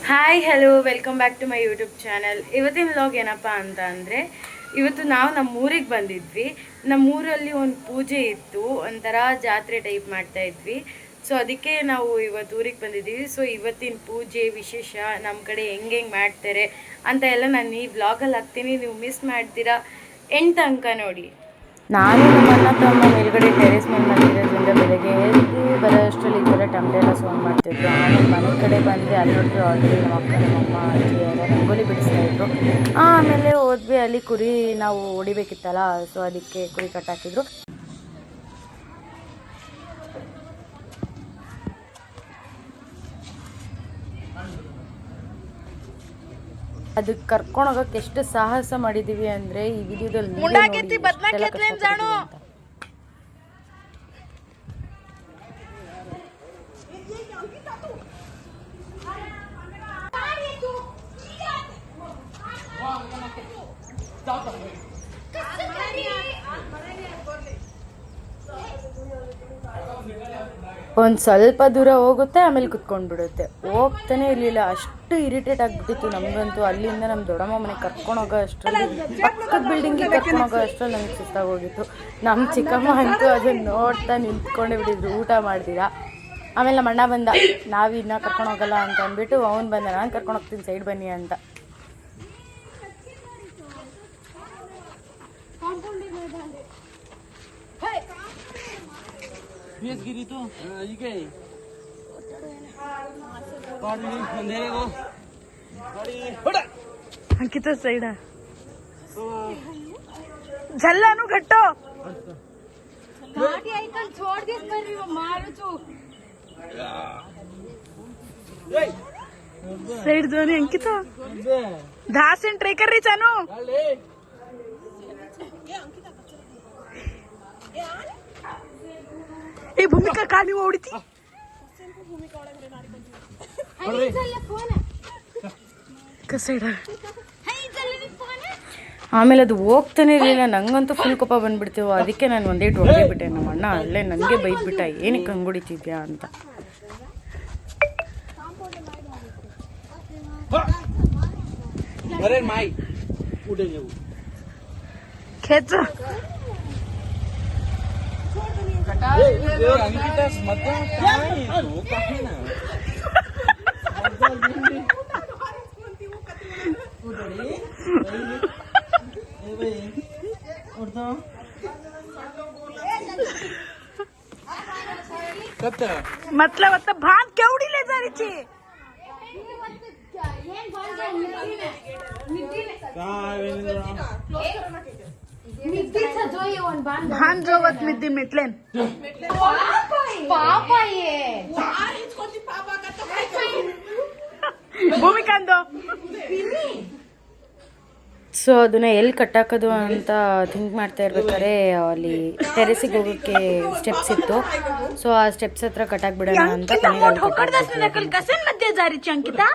Hi hello welcome back to my YouTube channel. ಇವತ್ತಿನ vlog ಏನಪ್ಪ ಅಂತ ಅಂದರೆ, ಇವತ್ತು ನಾವು ನಮ್ಮೂರಿಗೆ ಬಂದಿದ್ವಿ. ನಮ್ಮೂರಲ್ಲಿ ಒಂದು ಪೂಜೆ ಇತ್ತು, ಒಂಥರ ಜಾತ್ರೆ ಟೈಪ್ ಮಾಡ್ತಾ ಇದ್ವಿ. ಸೊ ಅದಕ್ಕೆ ನಾವು ಇವತ್ತು ಊರಿಗೆ ಬಂದಿದ್ದೀವಿ. ಸೊ ಇವತ್ತಿನ ಪೂಜೆ ವಿಶೇಷ ನಮ್ಮ ಕಡೆ ಹೆಂಗೆ ಮಾಡ್ತಾರೆ ಅಂತ ಎಲ್ಲ ನಾನು ಈ ವ್ಲಾಗಲ್ಲಿ ಹಾಕ್ತೀನಿ. ನೀವು ಮಿಸ್ ಮಾಡ್ತೀರಾ, ಎಂಟು ತನಕ ನೋಡಿ. ನಾನು ನಮ್ಮನ್ನ ತಮ್ಮ ಮೇಲ್ಗಡೆ ಟೆರೇಸ್ ಮೇಲೆ ಮಲಗಿರೋದ್ರಿಂದ ಬೆಳಗ್ಗೆ ಎದ್ದು ಬರೋಷ್ಟರಲ್ಲಿ ಈ ಥರ ಟಮಟೆ ಎಲ್ಲ ಸೌಂಡ್ ಮಾಡ್ತಿದ್ರು. ಆಮೇಲೆ ಮನೆ ಕಡೆ ಬಂದರೆ ಅಲ್ಲಿ ನೋಡಿದ್ರೆ ಆಲ್ರೆಡಿ ನಮ್ಮ ಅಕ್ಕ ನಮ್ಮಮ್ಮ ಅಜ್ಜಿ ಎಲ್ಲ ರಂಗೋಲಿ ಬಿಡಿಸ್ತಾಯಿದ್ರು. ಆಮೇಲೆ ಹೋದ್ವಿ, ಅಲ್ಲಿ ಕುರಿ ನಾವು ಹೊಡಿಬೇಕಿತ್ತಲ್ಲ, ಸೊ ಅದಕ್ಕೆ ಕುರಿ ಕಟ್ಟಾಕಿದ್ರು. ಅದಕ್ಕೆ ಕರ್ಕೊಂಡು ಹೋಗಕ್ಕೆ ಎಷ್ಟು ಸಾಹಸ ಮಾಡಿದೀವಿ ಅಂದ್ರೆ ಈ ವಿಡಿಯೋದಲ್ಲಿ ಒಂದು ಸ್ವಲ್ಪ ದೂರ ಹೋಗುತ್ತೆ, ಆಮೇಲೆ ಕುತ್ಕೊಂಡ್ಬಿಡುತ್ತೆ. ಹೋಗ್ತಾನೆ ಇರಲಿಲ್ಲ, ಅಷ್ಟು ಇರಿಟೇಟ್ ಆಗಿಬಿಟ್ಟಿತ್ತು ನಮಗಂತೂ. ಅಲ್ಲಿಂದ ನಮ್ಮ ದೊಡ್ಡಮ್ಮ ಮನೆಗೆ ಕರ್ಕೊಂಡೋಗೋ ಅಷ್ಟರಲ್ಲಿ, ಪಕ್ಕದ ಬಿಲ್ಡಿಂಗಿಗೆ ಕರ್ಕೊಂಡೋಗೋ ಅಷ್ಟರಲ್ಲಿ ನಮಗೆ ಸುಸ್ತಾಗೋಗಿತ್ತು. ನಮ್ಮ ಚಿಕ್ಕಮ್ಮ ಅಂತೂ ಅದನ್ನು ನೋಡ್ತಾ ನಿಂತ್ಕೊಂಡೇ ಬಿಟ್ಟಿದ್ರು, ಊಟ ಮಾಡ್ತೀರಾ. ಆಮೇಲೆ ನಮ್ಮ ಅಣ್ಣ ಬಂದ, ನಾವಿನ್ನ ಕರ್ಕೊಂಡೋಗಲ್ಲ ಅಂತ ಅಂದ್ಬಿಟ್ಟು ಅವ್ನು ಬಂದ, ನಾನು ಕರ್ಕೊಂಡೋಗ್ತೀನಿ ಸೈಡ್ ಬನ್ನಿ ಅಂತ. अंकिता साइड झल्लानु घट्टो गाड़ी आइकन छोड़ दिस पर मारू छु साइड जोनी अंकिता 10 सेंट ट्राई कर रही चानू ए भूमिका काली ओडती ಆಮೇಲೆ ಅದು ಹೋಗ್ತಾನೆ ಇರಲಿಲ್ಲ. ನಂಗಂತೂ ಫುಲ್ ಕೋಪ ಬಂದ್ಬಿಡ್ತೀವೋ, ಅದಕ್ಕೆ ನಾನು ಒಂದೇ ಹೊಡೆದೇ ಬಿಟ್ಟೆ. ನಮ್ಮ ಅಣ್ಣ ಅಲ್ಲೇ ನನಗೆ ಬೈದ್ಬಿಟ್ಟ, ಏನಕ್ಕೆ ಹಂಗೆ ಹೊಡಿತಿದ್ಯಾ ಅಂತ. मतलब भात केवढी ले जा रही भान जोवत मिद्दी मिटलेन पापा ये ಭೂಮಿಕಾಂದು. ಸೊ ಅದನ್ನ ಎಲ್ಲಿ ಕಟ್ಟಾಕೋದು ಅಂತ ಥಿಂಕ್ ಮಾಡ್ತಾ ಇರ್ಬೇಕಾದ್ರೆ ಅಲ್ಲಿ ಟೆರೆಸಿಗೆ ಹೋಗೋಕ್ಕೆ ಸ್ಟೆಪ್ಸ್ ಇತ್ತು. ಸೊ ಆ ಸ್ಟೆಪ್ಸ್ ಹತ್ರ ಕಟ್ಟಾಕ್ಬಿಡೋಣ ಅಂತ ಅಂಕಿತಾ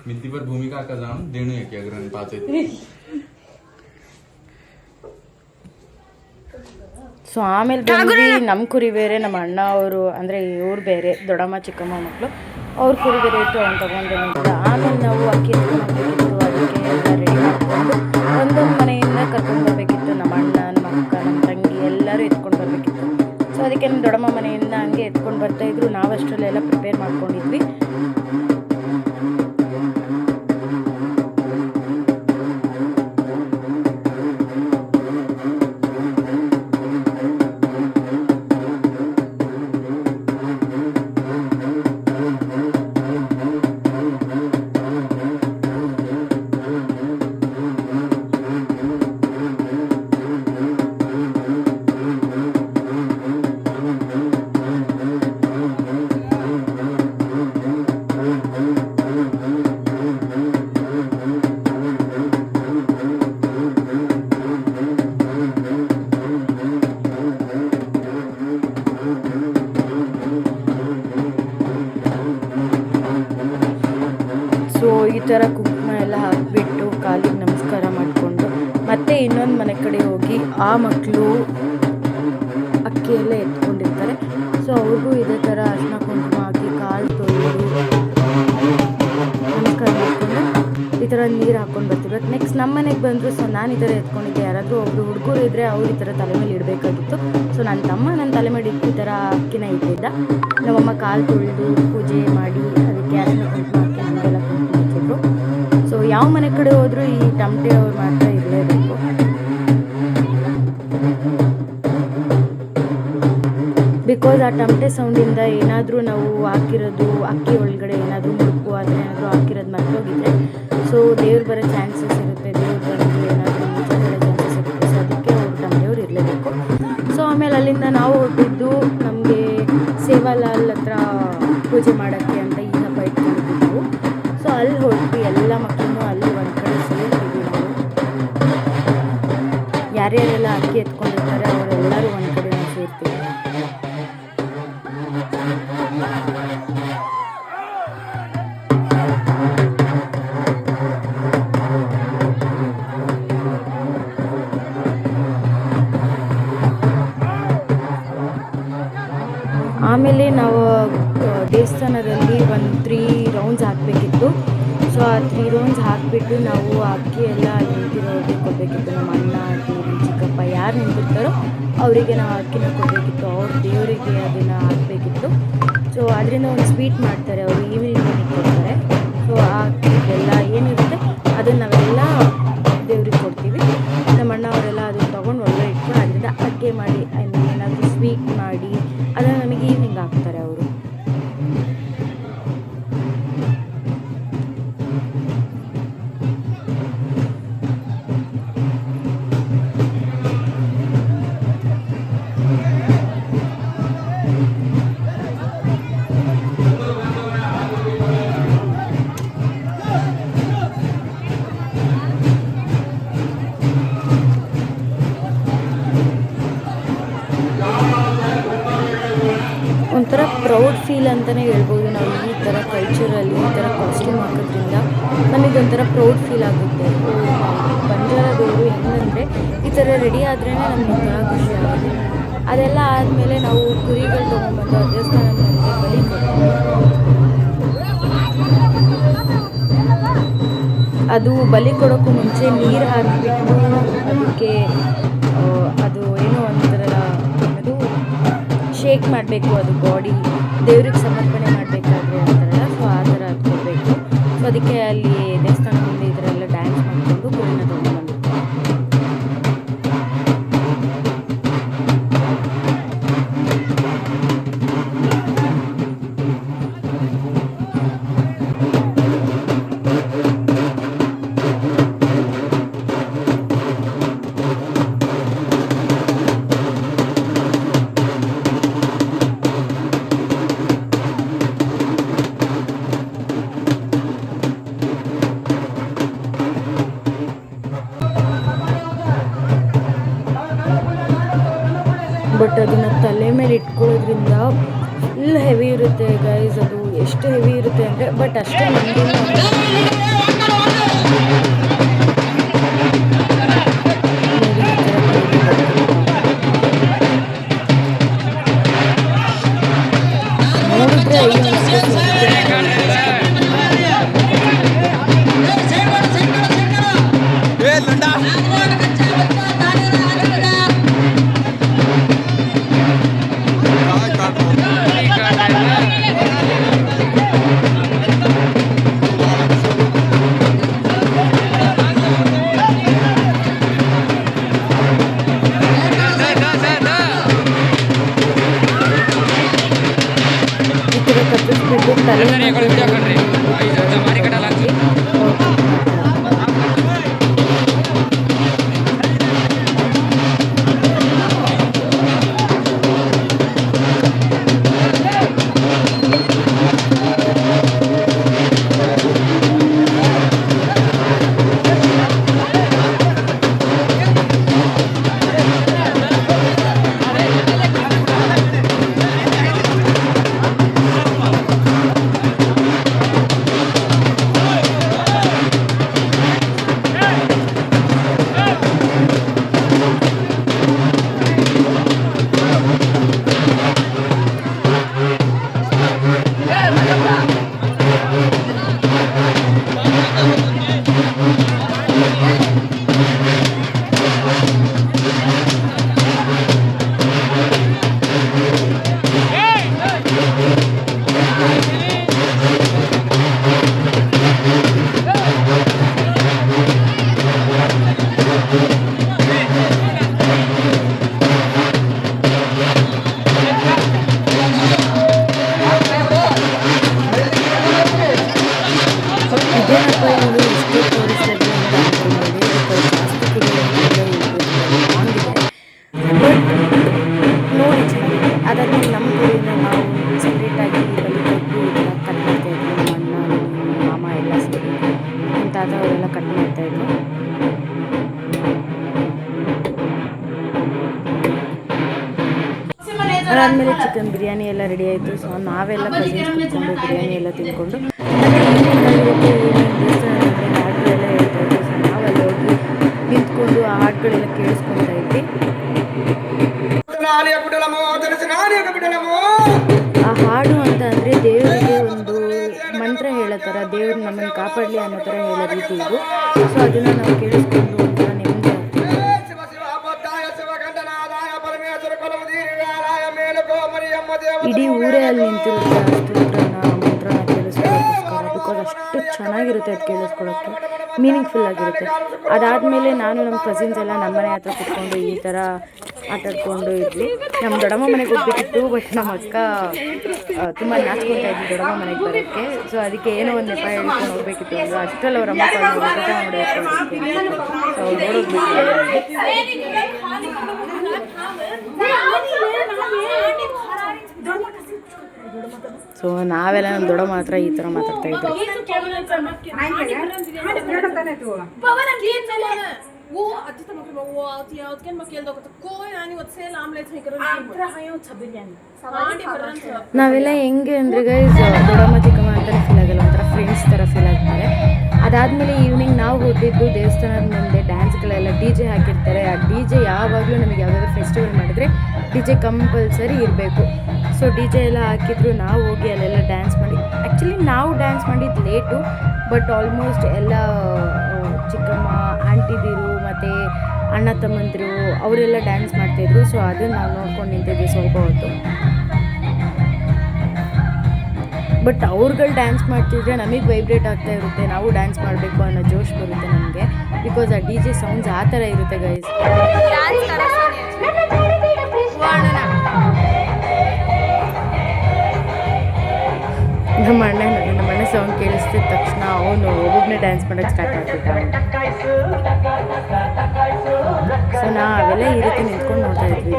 मित्तीवर भूमिका का जाऊन देणू आहे की अग्रणी पाच येते. ಸೊ ಆಮೇಲೆ ಬಂದು ನಮ್ಮ ಕುರಿ ಬೇರೆ, ನಮ್ಮ ಅಣ್ಣ ಅವರು ಅಂದರೆ ಇವ್ರು ಬೇರೆ, ದೊಡ್ಡಮ್ಮ ಚಿಕ್ಕಮ್ಮ ಮಕ್ಕಳು ಅವ್ರ ಕುರಿ ಬೇರೆ ಇತ್ತು, ಅವ್ನು ತೊಗೊಂಡು ನಿಂತಿದ್ದ. ಆಮೇಲೆ ನಾವು ಅಕ್ಕಿ ಎತ್ಕೊಂಡ್ಬೇಕಿತ್ತು, ಅದಕ್ಕೆ ಎಲ್ಲ ರೆಡಿ ಮಾಡಿಕೊಂಡು ಒಂದೊಂದು ಮನೆಯಿಂದ ಕರ್ಕೊಂಡು ಬರಬೇಕಿತ್ತು. ನಮ್ಮ ಅಣ್ಣ, ನಮ್ಮ ಅಕ್ಕ, ನಮ್ಮ ತಂಗಿ ಎಲ್ಲರೂ ಎತ್ಕೊಂಡು ಬರಬೇಕಿತ್ತು. ಸೊ ಅದಕ್ಕೆ ನಮ್ಮ ದೊಡ್ಡಮ್ಮ ಮನೆಯಿಂದ ಹಂಗೆ ಎತ್ಕೊಂಡು ಬರ್ತಾಯಿದ್ರು. ನಾವು ಅಷ್ಟರಲ್ಲೆಲ್ಲ ಪ್ರಿಪೇರ್ ಮಾಡ್ಕೊಂಡಿದ್ವಿ. ಈ ಥರ ಕುಂಕುಮ ಎಲ್ಲ ಹಾಕಿಬಿಟ್ಟು ಕಾಲಿಗೆ ನಮಸ್ಕಾರ ಮಾಡಿಕೊಂಡು ಮತ್ತೆ ಇನ್ನೊಂದು ಮನೆ ಕಡೆ ಹೋಗಿ ಆ ಮಕ್ಕಳು ಅಕ್ಕಿಯೆಲ್ಲ ಎತ್ಕೊಂಡಿರ್ತಾರೆ. ಸೊ ಅವ್ರಿಗೂ ಇದೇ ಥರ ಅರ್ಶಿನ ಕುಂಕುಮ ಹಾಕಿ ಕಾಲು ತೊಳೆದು ನಮಸ್ಕಾರ ಮಾಡಿಕೊಂಡು ಈ ಥರ ನೀರು ಹಾಕ್ಕೊಂಡು ಬರ್ತೀವಿ. ಬಟ್ ನೆಕ್ಸ್ಟ್ ನಮ್ಮ ಮನೆಗೆ ಬಂದರು. ಸೊ ನಾನು ಈ ಥರ ಎತ್ಕೊಂಡಿದ್ದೆ. ಯಾರಾದರೂ ಒಬ್ಬರು ಹುಡುಗರು ಇದ್ದರೆ ಅವ್ರು ಈ ಥರ ತಲೆ ಮೇಲೆ ಇಡಬೇಕಾಗಿತ್ತು. ಸೊ ನನ್ನ ತಮ್ಮ ನನ್ನ ತಲೆ ಮೇಲೆ ಇಟ್ಟು ಈ ಥರ ಅಕ್ಕಿನ ಇಟ್ಟಿದ್ದ. ನಮ್ಮಮ್ಮ ಕಾಲು ತೊಳೆದು ಪೂಜೆ ಮಾಡಿ ಅದಕ್ಕೆ ಅರ್ಶಿನ ಕುಂಕುಮ ಹಾಕಿ ನಮಗೆಲ್ಲ ಕುಂಕುಮ ಹಚ್ಚಿದ್ರು. ಸೊ ಯಾವ ಮನೆ ಕಡೆ ಹೋದರೂ ಈ ಟಮಟೆ ಅವ್ರು ಮಾತ್ರ ಇರಲೇಬೇಕು. ಬಿಕಾಸ್ ಆ ಟಮಟೆ ಸೌಂಡಿಂದ ಏನಾದರೂ ನಾವು ಹಾಕಿರೋದು ಅಕ್ಕಿ ಒಳಗಡೆ ಏನಾದರೂ ಮುಳುಕು ಆದರೆ ಏನಾದರೂ ಹಾಕಿರೋದು ಮರ್ತೋಗಿದ್ರೆ ಸೊ ದೇವ್ರು ಬರೋ ಚಾನ್ಸಸ್ ಇರುತ್ತೆ. ದೇವ್ರು ಬರೋದು ಏನಾದರೂ ಮುಚ್ಚಾಡೋ ಚಾನ್ಸಸ್ ಇರುತ್ತೆ. ಸೊ ಅದಕ್ಕೆ ಅವ್ರು ಟಮಟೆಯವ್ರು ಇರಲೇಬೇಕು. ಸೊ ಆಮೇಲೆ ಅಲ್ಲಿಂದ ನಾವು ಹೊರಟಿದ್ದು ನಮಗೆ ಸೇವಾಲಾಲ್ ಹತ್ರ ಪೂಜೆ ಮಾಡೋಕ್ಕೆ ಅಂತ ಈ ಹಬ್ಬ ಇಟ್ಕೊಂಡಿದ್ದು. ಸೊ ಅಲ್ಲಿ ಹೊರಟ್ವಿ. ಎಲ್ಲ ಮಕ್ಕಳನ್ನು ಅಲ್ಲಿ ಒಂದು ಕಡೆ ಸೇರ್ತೀವಿ ನಾವು. ಯಾರ್ಯಾರೆಲ್ಲ ಅಕ್ಕಿ ಎತ್ಕೊಂಡಿರ್ತಾರೆ ಅವರೆಲ್ಲರೂ ಒಂದು ಕಡೆ ನಾವು ಸೇರ್ತೀವಿ. ಆಮೇಲೆ ನಾವು ದೇವಸ್ಥಾನದಲ್ಲಿ ಒಂದು 3 ರೌಂಡ್ಸ್ ಹಾಕಬೇಕಿತ್ತು. ಸೊ ಆ 3 ರೌಂಡ್ಸ್ ಹಾಕಿಬಿಟ್ಟು ನಾವು ಅಕ್ಕಿ ಎಲ್ಲ ನಿಂತಿರೋರಿಗೆ ಕೊಡಬೇಕಿತ್ತು. ನಮ್ಮ ಅಣ್ಣ ಅಜ್ಜಿ ಚಿಕ್ಕಪ್ಪ ಯಾರು ನಿಂತಿರ್ತಾರೋ ಅವರಿಗೆ ನಾವು ಅಕ್ಕಿನ ಕೊಡಬೇಕಿತ್ತು. ಅವ್ರ ದೇವರಿಗೆ ಅದನ್ನು ಹಾಕಬೇಕಿತ್ತು. ಸೊ ಅದರಿಂದ ಒಂದು ಸ್ವೀಟ್ ಮಾಡ್ತಾರೆ ಅವರು, ಈವ್ನಿಂಗ್ ಕೊಡ್ತಾರೆ. ಸೊ ಆ ಅಕ್ಕಿ ಬೆಲ್ಲ ಏನಿರುತ್ತೆ ಅದನ್ನು ನಾವೆಲ್ಲ ದೇವ್ರಿಗೆ ಕೊಡ್ತೀವಿ. ನಮ್ಮ ಅಣ್ಣ ಅವರೆಲ್ಲ ಅದನ್ನು ತೊಗೊಂಡು ಒಳ್ಳೆ ಇಟ್ಕೊಂಡು ಅದರಿಂದ ಅಡುಗೆ ಮಾಡಿ ಏನಾದರೂ ಸ್ವೀಟ್ ಮಾಡಿ ಅದನ್ನು ನಮಗೆ ಈವ್ನಿಂಗ್ ಹಾಕ್ತಾರೆ ಅವರು. ಒಂಥರ ಪ್ರೌಡ್ ಫೀಲ್ ಅಂತಲೇ ಹೇಳ್ಬೋದು. ನಾವು ಈ ಥರ ಕಲ್ಚರಲ್ಲಿ ಈ ಥರ ಕಾಸ್ಟ್ಯೂಮ್ ಹಾಕೋದ್ರಿಂದ ನಮಗೊಂಥರ ಪ್ರೌಡ್ ಫೀಲ್ ಆಗುತ್ತೆ. ಬಂಜಾರದವರು ಹೆಂಗಂದರೆ ಈ ಥರ ರೆಡಿ ಆದ್ರೇ ನಮ್ಗೆ ಒಂಥರ ಖುಷಿ ಆಗುತ್ತೆ. ಅದೆಲ್ಲ ಆದಮೇಲೆ ನಾವು ಕುರಿಗಳು ತೊಗೊಂಡ್ಬಂದು ದೇವಸ್ಥಾನದ ಬಲಿ ಕೊಡ್ತೀವಿ. ಅದು ಬಲಿ ಕೊಡೋಕ್ಕೂ ಮುಂಚೆ ನೀರು ಹಾಕಿಬಿಟ್ಟು ಅದಕ್ಕೆ ಅದು ಏನೋ ಒಂಥರ ಅದು ಶೇಕ್ ಮಾಡಬೇಕು. ಅದು ಬಾಡಿ ದೇವ್ರಿಗೆ ಸಮರ್ಪಣೆ ಮಾಡಬೇಕಾದ್ರೆ ಅಂತಾರಲ್ಲ, ಸೊ ಆ ಥರ ಅದು ಕೊಡಬೇಕು. ಸೊ ಅದಕ್ಕೆ ಅಲ್ಲಿ ದೇವಸ್ಥಾನ ಮುಂದೆ ಈ ಥರ ಎಲ್ಲ ಡ್ಯಾನ್ಸ್ ಮಾಡಿಕೊಂಡು ಕುರಿನ ತೊಗೊಂಡ್ಬಂದಿರ್ತಾರೆ. ಬಟ್ ಅದನ್ನು ತಲೆ ಮೇಲೆ ಇಟ್ಕೊಳ್ಳೋದ್ರಿಂದ ಫುಲ್ ಹೆವಿ ಇರುತ್ತೆ ಗೈಸ್. ಅದು ಎಷ್ಟು ಹೆವಿ ಇರುತ್ತೆ ಅಂದರೆ ಬಟ್ ಅಷ್ಟೇ ಮಂದಿನೂ ನೋಡಿದ್ರೆ ಅವರೆಲ್ಲ ಕಟ್ ಮಾಡ್ತಾಯಿದ್ರು. ಅದಾದಮೇಲೆ ಚಿಕನ್ ಬಿರಿಯಾನಿ ಎಲ್ಲ ರೆಡಿ ಆಯಿತು. ಸೊ ನಾವೆಲ್ಲ ಕಸಿನ್ಸ್ ಕುತ್ಕೊಂಡು ಬಿರಿಯಾನಿ ಎಲ್ಲ ತಿಂದ್ಕೊಂಡು ಹಾಡುಗಳೆಲ್ಲ ಹೇಳ್ತಾಯಿದ್ರು. ಸೊ ನಾವೆಲ್ಲ ಹೋಗಿ ನಿಂತ್ಕೊಂಡು ಆ ಹಾಡುಗಳೆಲ್ಲ ಕೇಳಿಸ್ಕೊತಾ ಇದ್ವಿ. ಆ ಹಾಡು ಅಂತ ಅಂದರೆ ದೇವರಿಗೆ ಒಂದು ಮಂತ್ರ ಹೇಳೋ ಥರ, ದೇವ್ರು ನಮ್ಮನ್ನು ಕಾಪಾಡಲಿ ಅನ್ನೋ ಥರ ಹೇಳೋ ರೀತಿ ಇದು. ಸೊ ಅದನ್ನು ನಾವು ಕೇಳಿಸ್ಕೊಂಡು ಒಂಥರ ನೆಮ್ಮದಿ ಆಗ್ತಿತ್ತು. ಇಡೀ ಊರೇ ಅಲ್ಲಿ ನಿಂತಿರುತ್ತೆ ಆ ಸ್ತೋತ್ರನ ಮಂತ್ರನ ಕೇಳಿಸ್ಕೊಳ್ಳೋಕ್ಕೋಸ್ಕರ. ಬಿಕಾಸ್ ಅಷ್ಟು ಚೆನ್ನಾಗಿರುತ್ತೆ ಅದು ಕೇಳಿಸ್ಕೊಳ್ಳೋಕ್ಕೆ, ಮೀನಿಂಗ್ಫುಲ್ ಆಗಿರುತ್ತೆ. ಅದಾದಮೇಲೆ ನಾನು ನಮ್ಮ ಕಸಿನ್ಸ್ ಎಲ್ಲ ನಮ್ಮ ಮನೆ ಹತ್ರ ಕುತ್ಕೊಂಡು ಈ ಥರ ಆಟಾಡ್ಕೊಂಡು ಇದ್ವಿ. ನಮ್ಮ ದೊಡ್ಡಮ್ಮ ಮನೆಗೆ ಹೋಗ್ಬೇಕಿತ್ತು, ಬಟ್ ನಮ್ಮ ಅಕ್ಕ ತುಂಬ ನಾಚ್ಕೊತಾ ಇದ್ವಿ ದೊಡ್ಡಮ್ಮ ಮನೆಗೆ ಬರೋಕ್ಕೆ. ಸೊ ಅದಕ್ಕೆ ಏನೋ ಒಂದು ನೆಪ ಹೇಳ್ಕೊಂಡು ಹೋಗ್ಬೇಕಿತ್ತು ಅಂದ್ರೆ ಅಷ್ಟರಲ್ಲಿ ಅವ್ರ ಅಮ್ಮ ಸೊ ನಾವೆಲ್ಲ ನಮ್ಮ ದೊಡ್ಡಮ್ಮ ಹತ್ರ ಈ ಥರ ಮಾತಾಡ್ತಾ ಇದ್ವಿ. ನಾವೆಲ್ಲ ಹೆಂಗೆ ಅಂದರೆ ಗೈಸ್ ದೊಡ್ಡಮ್ಮ ಚಿಕ್ಕಮ್ಮ ಅಂತಲೇ ಫೀಲ್ ಆಗಲ್ಲ, ಒಂಥರ ಫ್ರೆಂಡ್ಸ್ ಥರ ಫೀಲ್ ಆಗ್ತಾರೆ. ಅದಾದಮೇಲೆ ಈವ್ನಿಂಗ್ ನಾವು ಹೋಗಿದ್ದು ದೇವಸ್ಥಾನದ ಮುಂದೆ ಡ್ಯಾನ್ಸ್ಗಳೆಲ್ಲ DJ ಹಾಕಿರ್ತಾರೆ. ಆ DJ ಯಾವಾಗಲೂ ನಮಗೆ ಯಾವುದಾದ್ರು ಫೆಸ್ಟಿವಲ್ ಮಾಡಿದ್ರೆ DJ ಕಂಪಲ್ಸರಿ ಇರಬೇಕು. ಸೊ DJ ಎಲ್ಲ ಹಾಕಿದ್ರು, ನಾವು ಹೋಗಿ ಅಲ್ಲೆಲ್ಲ ಡ್ಯಾನ್ಸ್ ಮಾಡಿ. ಆ್ಯಕ್ಚುಲಿ ನಾವು ಡ್ಯಾನ್ಸ್ ಮಾಡಿದ್ದು ಲೇಟು, ಬಟ್ ಆಲ್ಮೋಸ್ಟ್ ಎಲ್ಲ ಚಿಕ್ಕಮ್ಮ ಆಂಟಿದಿರು ಮತ್ತು ಅಣ್ಣ ತಮ್ಮಂದಿರು ಅವರೆಲ್ಲ ಡ್ಯಾನ್ಸ್ ಮಾಡ್ತಾಯಿದ್ರು. ಸೊ ಅದನ್ನು ನಾವು ನೋಡ್ಕೊಂಡು ನಿಂತಿದ್ವಿ ಸ್ವಲ್ಪ ಹೊತ್ತು. ಬಟ್ ಅವ್ರುಗಳು ಡ್ಯಾನ್ಸ್ ಮಾಡ್ತಿದ್ರೆ ನಮಗೆ ವೈಬ್ರೇಟ್ ಆಗ್ತಾ ಇರುತ್ತೆ, ನಾವು ಡ್ಯಾನ್ಸ್ ಮಾಡಬೇಕು ಅನ್ನೋ ಜೋಶ್ ಬರುತ್ತೆ ನಮಗೆ. ಬಿಕಾಸ್ ಆ DJ ಸೌಂಡ್ಸ್ ಆ ಥರ ಇರುತ್ತೆ ಗೈಸ್. ನಮ್ಮ ಅಣ್ಣ ಸೌಂಡ್ ಕೇಳಿಸ್ತಿದ ತಕ್ಷಣ ಅವನು ಒಬ್ಬೊಬ್ಬನೇ ಡ್ಯಾನ್ಸ್ ಮಾಡೋಕ್ಕೆ ಸ್ಟಾರ್ಟ್ ಮಾಡ್ತಿದ್ದ. ಸೊ ನಾವೆಲ್ಲ ಈ ರೀತಿ ನಿಂತ್ಕೊಂಡು ನೋಡ್ತಾ ಇದ್ವಿ.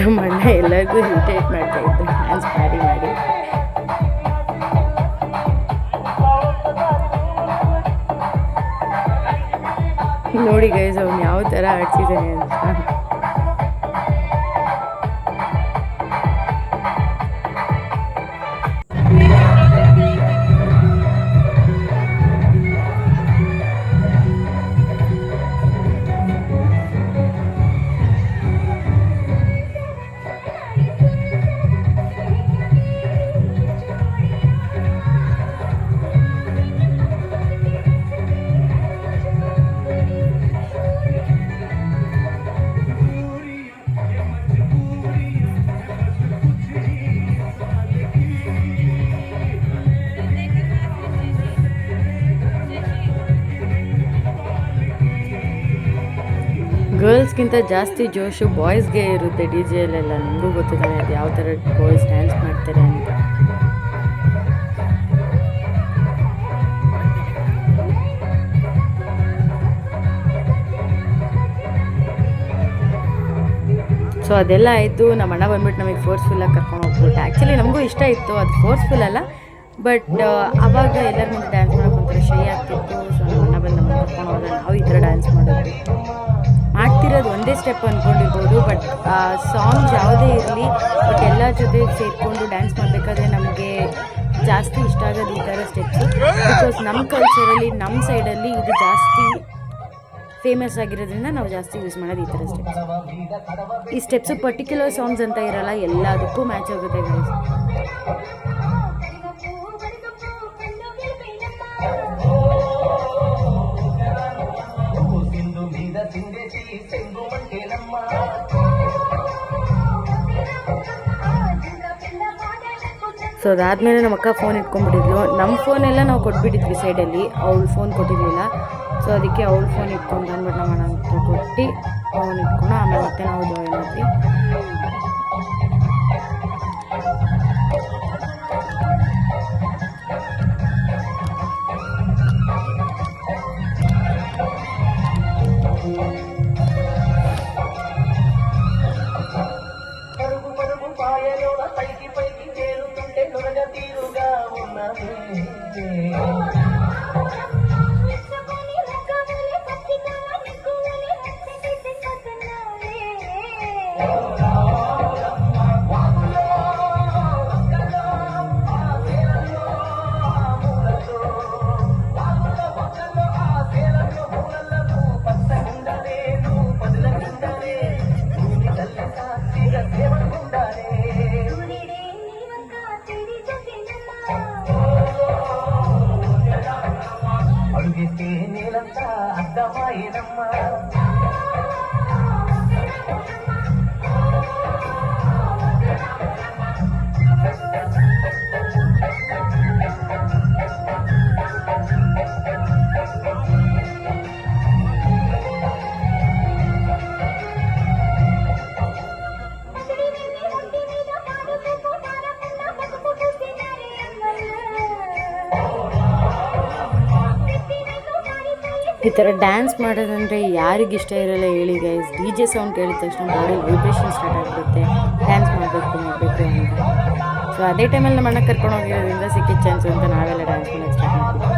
ನಮ್ಮ ಅಣ್ಣ ಎಲ್ಲರಿಗೂ ಇರಿಟೇಟ್ ಮಾಡ್ತಾ ಇದ್ದ ಡ್ಯಾನ್ಸ್ ಮಾಡಿ ಮಾಡಿ. ನೋಡಿ ಗೈಸ್ ಅವ್ನು ಯಾವ ಥರ ಆಡ್ತಿದ್ದಾನೆ ಅಂತ. ಗರ್ಲ್ಸ್ಗಿಂತ ಜಾಸ್ತಿ ಜೋಶು ಬಾಯ್ಸ್ಗೆ ಇರುತ್ತೆ DJಯಲ್ಲೆಲ್ಲ. ನಿಮಗೂ ಗೊತ್ತಿದೆ ಅದು ಯಾವ ಥರ ಬಾಯ್ಸ್ ಡ್ಯಾನ್ಸ್ ಮಾಡ್ತಾರೆ ಅಂತ. ಸೊ ಅದೆಲ್ಲ ಆಯಿತು. ನಮ್ಮ ಅಣ್ಣ ಬಂದ್ಬಿಟ್ಟು ನಮಗೆ ಫೋರ್ಸ್ಫುಲ್ಲಾಗಿ ಕರ್ಕೊಂಡು ಹೋಗ್ಬಿಟ್ಟು. ಆ್ಯಕ್ಚುಲಿ ನಮಗೂ ಇಷ್ಟ ಇತ್ತು, ಅದು ಫೋರ್ಸ್ಫುಲ್ ಅಲ್ಲ, ಬಟ್ ಆವಾಗ ಎಲ್ಲರ ಮುಂದೆ ಡ್ಯಾನ್ಸ್ ಮಾಡೋಕೆ ಒಂಥರ ಶೈ ಆಗ್ತಿತ್ತು. ಸೊ ನಮ್ಮ ಅಣ್ಣ ಬಂದು ನಮ್ಮನ್ನು ಕರ್ಕೊಂಡು ಹೋದ್ರೆ ನಾವು ಈ ಥರ ಡ್ಯಾನ್ಸ್ ಮಾಡೋದು. ಮಾಡ್ತಿರೋದು ಒಂದೇ ಸ್ಟೆಪ್ ಅಂದ್ಕೊಂಡಿರ್ಬೋದು, ಬಟ್ ಸಾಂಗ್ಸ್ ಯಾವುದೇ ಇರಲಿ, ಬಟ್ ಎಲ್ಲ ಜೊತೆ ಸೇರಿಕೊಂಡು ಡ್ಯಾನ್ಸ್ ಮಾಡಬೇಕಾದ್ರೆ ನಮಗೆ ಜಾಸ್ತಿ ಇಷ್ಟ ಆಗೋದು ಈ ಥರ ಸ್ಟೆಪ್ಸು. ಬಿಕಾಸ್ ನಮ್ಮ ಕಲ್ಚರಲ್ಲಿ, ನಮ್ಮ ಸೈಡಲ್ಲಿ ಇದು ಜಾಸ್ತಿ ಫೇಮಸ್ ಆಗಿರೋದ್ರಿಂದ ನಾವು ಜಾಸ್ತಿ ಯೂಸ್ ಮಾಡೋದು ಈ ಥರ ಸ್ಟೆಪ್ಸ್. ಈ ಸ್ಟೆಪ್ಸು ಪರ್ಟಿಕ್ಯುಲರ್ ಸಾಂಗ್ಸ್ ಅಂತ ಇರೋಲ್ಲ, ಎಲ್ಲದಕ್ಕೂ ಮ್ಯಾಚ್ ಆಗುತ್ತೆ ಗೈಸ್. ಸೊ ಅದಾದಮೇಲೆ ನಮ್ಮ ಅಕ್ಕ ಫೋನ್ ಇಟ್ಕೊಂಡ್ಬಿಟ್ಟಿದ್ಲು. ನಮ್ಮ ಫೋನೆಲ್ಲ ನಾವು ಕೊಟ್ಬಿಟ್ಟಿದ್ವಿ ಸೈಡಲ್ಲಿ, ಅವಳು ಫೋನ್ ಕೊಟ್ಟಿರಲಿಲ್ಲ. ಸೊ ಅದಕ್ಕೆ ಅವಳು ಫೋನ್ ಇಟ್ಕೊಂಡು ಅಂದ್ಬಿಟ್ಟು ನಮ್ಮ ಅಣ್ಣ ಹತ್ರ ಕೊಟ್ಟು ಫೋನ್ ಇಟ್ಕೊಂಡು ಆಮೇಲೆ ಮತ್ತೆ ನಾವು ಜಾಯಿನ್ ಆದ್ವಿ. అడుగితే నేలంతా అర్థమాయనమ్మా ಈ ಥರ ಡ್ಯಾನ್ಸ್ ಮಾಡೋದಂದರೆ ಯಾರಿಗೆ ಇಷ್ಟ ಇರಲ್ಲ ಹೇಳಿ ಗೈಸ್. ಡಿ ಜೆ ಸೌಂಡ್ ಕೇಳಿದ ತಕ್ಷಣ ಬಾಡಿ ವೈಬ್ರೇಷನ್ ಸ್ಟಾರ್ಟ್ ಆಗಿಬಿಡುತ್ತೆ, ಡ್ಯಾನ್ಸ್ ಮಾಡಬೇಕು ಅಂತ. ಸೊ ಅದೇ ಟೈಮಲ್ಲಿ ನಮ್ಮ ಅಣ್ಣ ಕರ್ಕೊಂಡು ಹೋಗಿರೋದ್ರಿಂದ ಸಿಕ್ಕಿದ ಚಾನ್ಸ್ ಅಂತ ನಾವೆಲ್ಲ ಡ್ಯಾನ್ಸ್ ಮಾಡೋಕ್ಕೆ ಸ್ಟಾರ್ಟ್ ಮಾಡ್ತೀವಿ.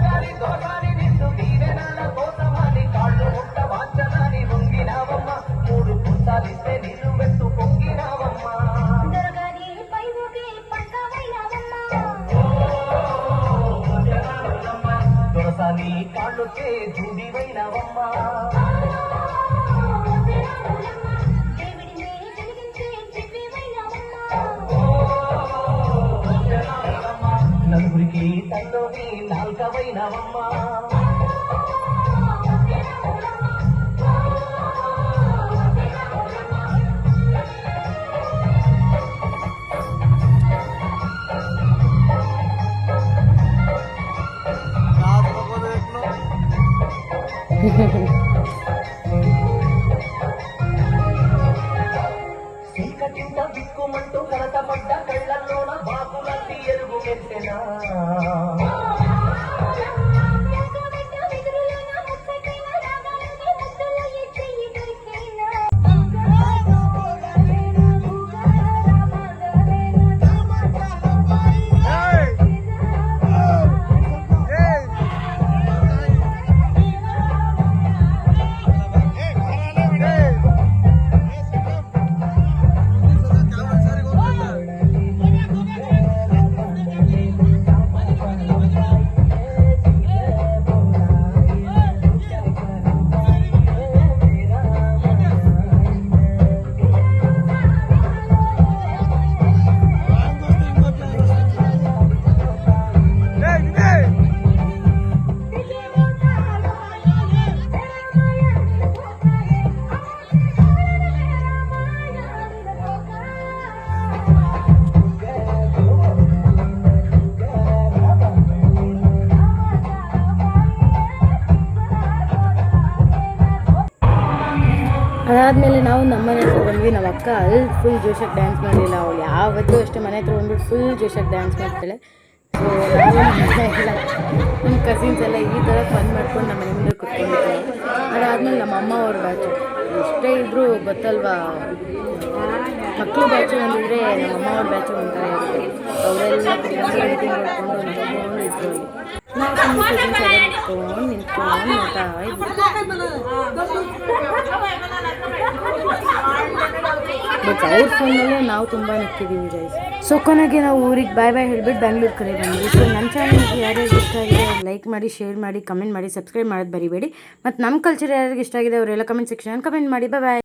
దొరసాని కాళ్ళొచ్చే జూడివైనవమ్మా నలుగురికి తల్లోని నాల్కవైనవమ్మా చీకటింట బిక్కుమంటూ కలతపడ్డ కళ్ళల్లోన బాకులన్నీ ఎరుగు మెత్తెనా ಅದಾದಮೇಲೆ ನಾವು ನಮ್ಮ ಮನೆ ಹತ್ರ ಬಂದ್ವಿ. ನಮ್ಮ ಅಕ್ಕ ಅಲ್ಲಿ ಫುಲ್ ಜೋಶಾಗಿ ಡ್ಯಾನ್ಸ್ ಮಾಡಲಿಲ್ಲ. ಅವಳು ಯಾವತ್ತೂ ಅಷ್ಟೇ ಮನೆ ಹತ್ರ ಬಂದ್ಬಿಟ್ಟು ಫುಲ್ ಜೋಶಾಗಿ ಡ್ಯಾನ್ಸ್ ಮಾಡ್ತಾಳೆ. ಸೊ ಎಲ್ಲ ನಮ್ಮ ಕಸಿನ್ಸ್ ಎಲ್ಲ ಈ ಥರ ಫನ್ ಮಾಡ್ಕೊಂಡು ನಮ್ಮ ಮನೆ ಮುಂದೆ ಕೂತ್ಕೊಂಡಿರ್ತಾರೆ. ಅದಾದಮೇಲೆ ನಮ್ಮ ಅಮ್ಮ ಅವ್ರ ಬ್ಯಾಚು ಎಷ್ಟೇ ಇದ್ದರೂ ಗೊತ್ತಲ್ವಾ, ಮಕ್ಕಳು ಬ್ಯಾಚು ಅಂದಿದ್ರೆ ನಮ್ಮ ಅಮ್ಮ ಅವ್ರ ಬ್ಯಾಚು ಒಂಥರ ಇರುತ್ತೆ. ಅವರೆಲ್ಲ ಮೀಟಿಂಗ್ ಮಾಡ್ಕೊಂಡು ನಮ್ಮ ಅಮ್ಮ ಅವರು ಇದ್ರು. ನಾವು ತುಂಬ ಕಸಿನ್ಸ್ ಎಲ್ಲ ನಿಂತ್ಕೊಂಡು ನೋಡ್ತಾ ಇದ್ವಿ. ಬಟ್ ಅವ್ರ ಫೋನಲ್ಲೇ ನಾವು ತುಂಬ ನಿಂತಿದ್ದೀವಿ ಗೈಸ್. ಸೊ ಕೊನೆಗೆ ನಾವು ಊರಿಗೆ ಬಾಯ್ ಹೇಳ್ಬಿಟ್ಟು ಬೆಂಗಳೂರು ಕಡೆ ಬಂದ್ವಿ. ಸೊ ನನ್ನ ಚಾನಲ್ಗೆ ಯಾರ್ಯಾರಿಗೆ ಇಷ್ಟ ಆಗಿದೆ ಲೈಕ್ ಮಾಡಿ, ಶೇರ್ ಮಾಡಿ, ಕಮೆಂಟ್ ಮಾಡಿ, ಸಬ್ಸ್ಕ್ರೈಬ್ ಮಾಡೋದು ಬರಿಬೇಡಿ. ಮತ್ತು ನಮ್ಮ ಕಲ್ಚರ್ ಯಾರಿಗೆ ಇಷ್ಟ ಆಗಿದೆ ಅವರೆಲ್ಲ ಕಮೆಂಟ್ ಸೆಕ್ಷನ್ ಕಮೆಂಟ್ ಮಾಡಿ. ಬಾಯ್.